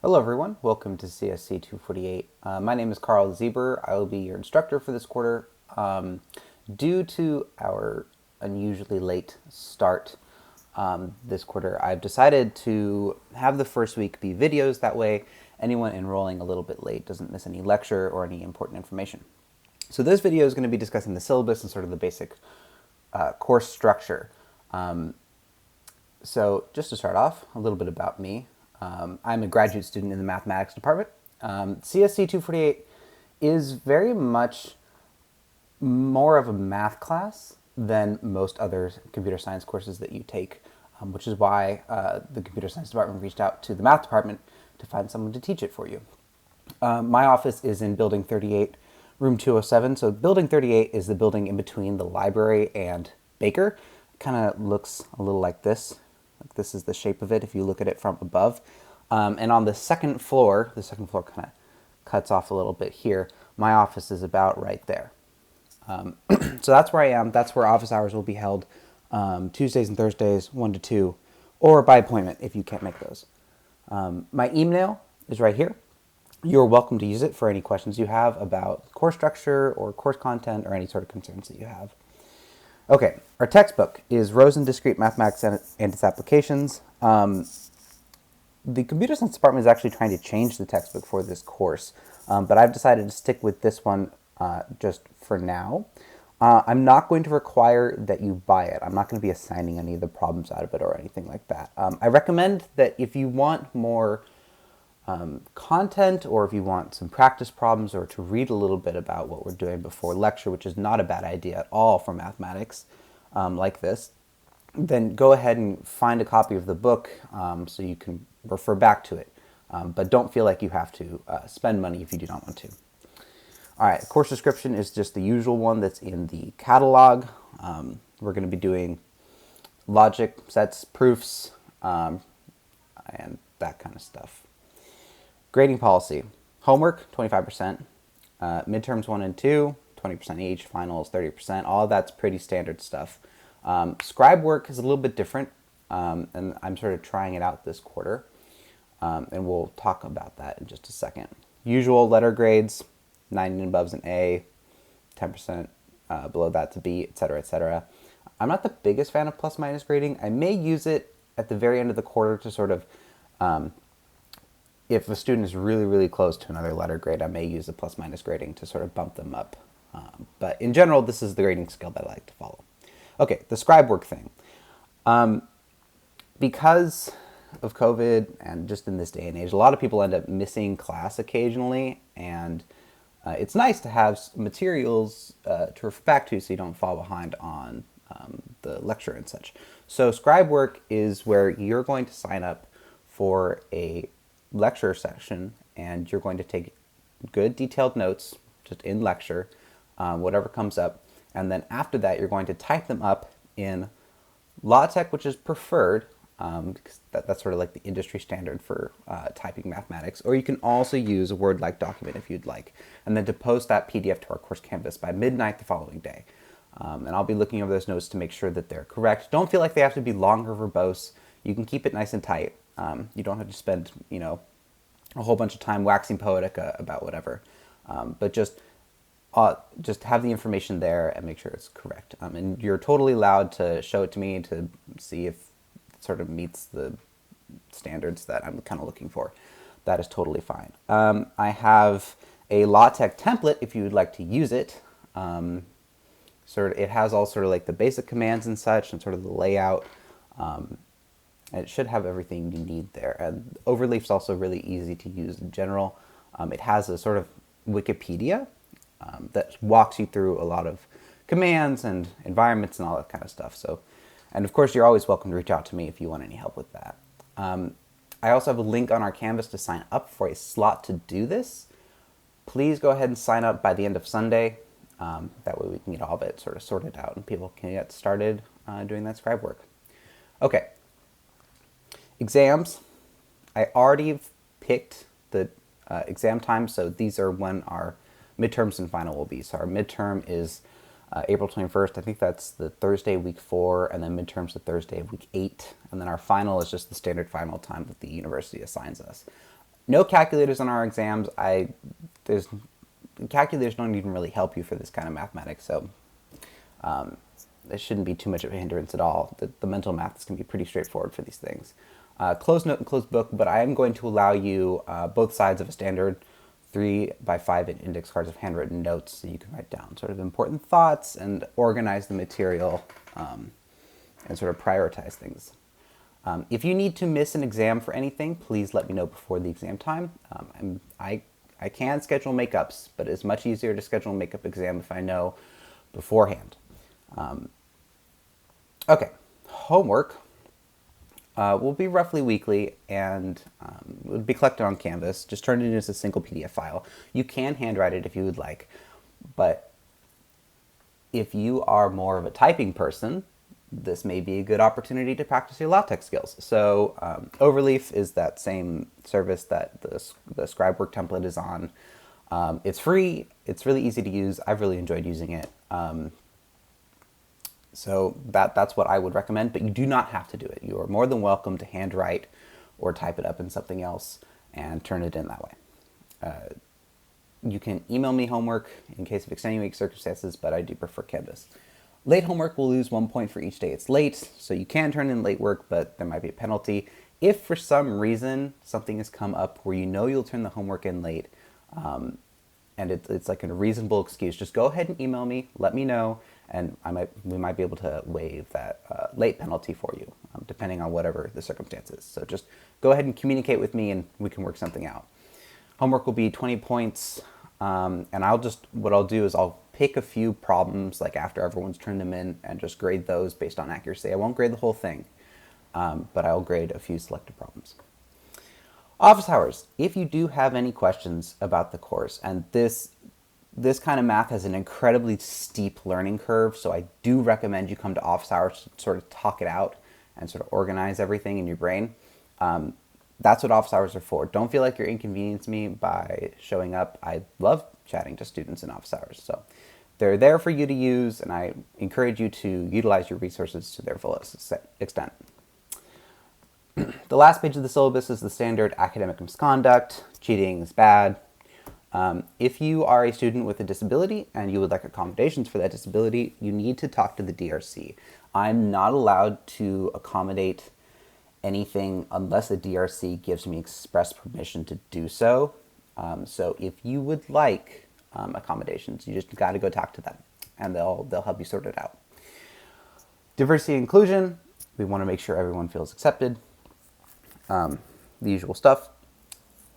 Hello everyone, welcome to CSC 248. My name is Carl Zieber. I will be your instructor for this quarter. Due to our unusually late start this quarter, I've decided to have the first week be videos. That way anyone enrolling a little bit late doesn't miss any lecture or any important information. So this video is going to be discussing the syllabus and sort of the basic course structure. So just to start off, a little bit about me. I'm a graduate student in the mathematics department. CSC 248 is very much more of a math class than most other computer science courses that you take, which is why the computer science department reached out to the math department to find someone to teach it for you. My office is in building 38, room 207. So building 38 is the building in between the library and Baker. It kind of looks a little like this. Like this is the shape of it if you look at it from above. And on the second floor kind of cuts off a little bit here. My office is about right there. So that's where I am. That's where office hours will be held Tuesdays and Thursdays, 1 to 2, or by appointment if you can't make those. My email is right here. You're welcome to use it for any questions you have about course structure or course content or any sort of concerns that you have. Okay, our textbook is Rosen Discrete Mathematics and its Applications. The computer science department is actually trying to change the textbook for this course, but I've decided to stick with this one just for now. I'm not going to require that you buy it. I'm not going to be assigning any of the problems out of it or anything like that. I recommend that if you want more content, or if you want some practice problems, or to read a little bit about what we're doing before lecture, which is not a bad idea at all for mathematics like this, then go ahead and find a copy of the book so you can refer back to it. But don't feel like you have to spend money if you do not want to. All right, course description is just the usual one that's in the catalog. We're going to be doing logic, sets, proofs, and that kind of stuff. Grading policy. Homework, 25%. Midterms 1 and 2, 20% each. Finals, 30%. All of that's pretty standard stuff. Scribe work is a little bit different, and I'm sort of trying it out this quarter. And we'll talk about that in just a second. Usual letter grades, 9 and above is an A, 10% below that to B, etc., etc. I'm not the biggest fan of plus-minus grading. I may use it at the very end of the quarter to sort of if a student is really, really close to another letter grade, I may use the plus-minus grading to sort of bump them up. But in general, this is the grading scale that I like to follow. Okay, the scribe work thing. Because of COVID and just in this day and age, a lot of people end up missing class occasionally, and it's nice to have materials to refer back to so you don't fall behind on the lecture and such. So scribe work is where you're going to sign up for a lecture session, and you're going to take good detailed notes just in lecture, whatever comes up, and then after that you're going to type them up in LaTeX, which is preferred because that's sort of like the industry standard for typing mathematics, or you can also use a Word-like document if you'd like, and then to post that PDF to our course canvas by midnight the following day. And I'll be looking over those notes to make sure that they're correct. Don't feel like they have to be long or verbose. You can keep it nice and tight. You don't have to spend, a whole bunch of time waxing poetic about whatever, but just have the information there and make sure it's correct. And you're totally allowed to show it to me to see if it sort of meets the standards that I'm kind of looking for. That is totally fine. I have a LaTeX template if you would like to use it. It has all sort of like the basic commands and such, and sort of the layout. And it should have everything you need there. And Overleaf is also really easy to use in general. It has a sort of Wikipedia that walks you through a lot of commands and environments and all that kind of stuff. So, and of course, you're always welcome to reach out to me if you want any help with that. I also have a link on our Canvas to sign up for a slot to do this. Please go ahead and sign up by the end of Sunday. That way we can get all of it sort of sorted out and people can get started doing that scribe work. Okay. Exams. I already picked the exam time, so these are when our midterms and final will be. So our midterm is April 21st. I think that's the Thursday week 4, and then midterms the Thursday of week 8, and then our final is just the standard final time that the university assigns us. No calculators on our exams. There's calculators don't even really help you for this kind of mathematics, so it shouldn't be too much of a hindrance at all. The mental maths can be pretty straightforward for these things. Closed note and closed book, but I am going to allow you both sides of a standard 3x5 index cards of handwritten notes so you can write down sort of important thoughts and organize the material and sort of prioritize things. If you need to miss an exam for anything, please let me know before the exam time. I can schedule makeups, but it's much easier to schedule a makeup exam if I know beforehand. Okay, homework will be roughly weekly and will be collected on Canvas. Just turn it into a single PDF file. You can handwrite it if you would like, but if you are more of a typing person, this may be a good opportunity to practice your LaTeX skills. So Overleaf is that same service that the Scribework template is on. It's free. It's really easy to use. I've really enjoyed using it. So that's what I would recommend, but you do not have to do it. You are more than welcome to handwrite or type it up in something else and turn it in that way. You can email me homework in case of extenuating circumstances, but I do prefer Canvas. Late homework will lose 1 point for each day it's late, so you can turn in late work, but there might be a penalty. If for some reason something has come up where you know you'll turn the homework in late, and it's like a reasonable excuse, just go ahead and email me, let me know, and we might be able to waive that late penalty for you, depending on whatever the circumstances. So just go ahead and communicate with me and we can work something out. Homework will be 20 points, and what I'll do is I'll pick a few problems like after everyone's turned them in and just grade those based on accuracy. I won't grade the whole thing, but I'll grade a few selected problems. Office hours. If you do have any questions about the course, and this kind of math has an incredibly steep learning curve, so I do recommend you come to office hours to sort of talk it out and sort of organize everything in your brain. That's what office hours are for. Don't feel like you're inconveniencing me by showing up. I love chatting to students in office hours, so they're there for you to use, and I encourage you to utilize your resources to their fullest extent. The last page of the syllabus is the standard academic misconduct. Cheating is bad. If you are a student with a disability and you would like accommodations for that disability, you need to talk to the DRC. I'm not allowed to accommodate anything unless the DRC gives me express permission to do so. So if you would like accommodations, you just got to go talk to them, and they'll help you sort it out. Diversity and inclusion. We want to make sure everyone feels accepted. The usual stuff.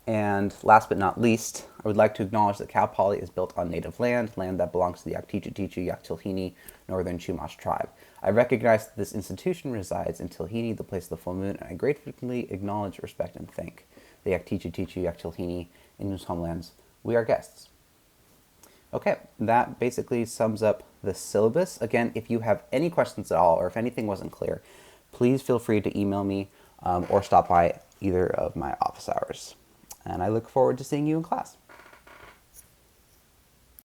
And last but not least, I would like to acknowledge that Cal Poly is built on native land that belongs to the Yaktichu Yaktilhini Northern Chumash tribe. I recognize that this institution resides in Tilhini, the place of the full moon, and I gratefully acknowledge, respect, and thank the Yaktichu Yaktilhini in whose homelands we are guests. Okay, that basically sums up the syllabus. Again, if you have any questions at all, or if anything wasn't clear, please feel free to email me or stop by either of my office hours. And I look forward to seeing you in class.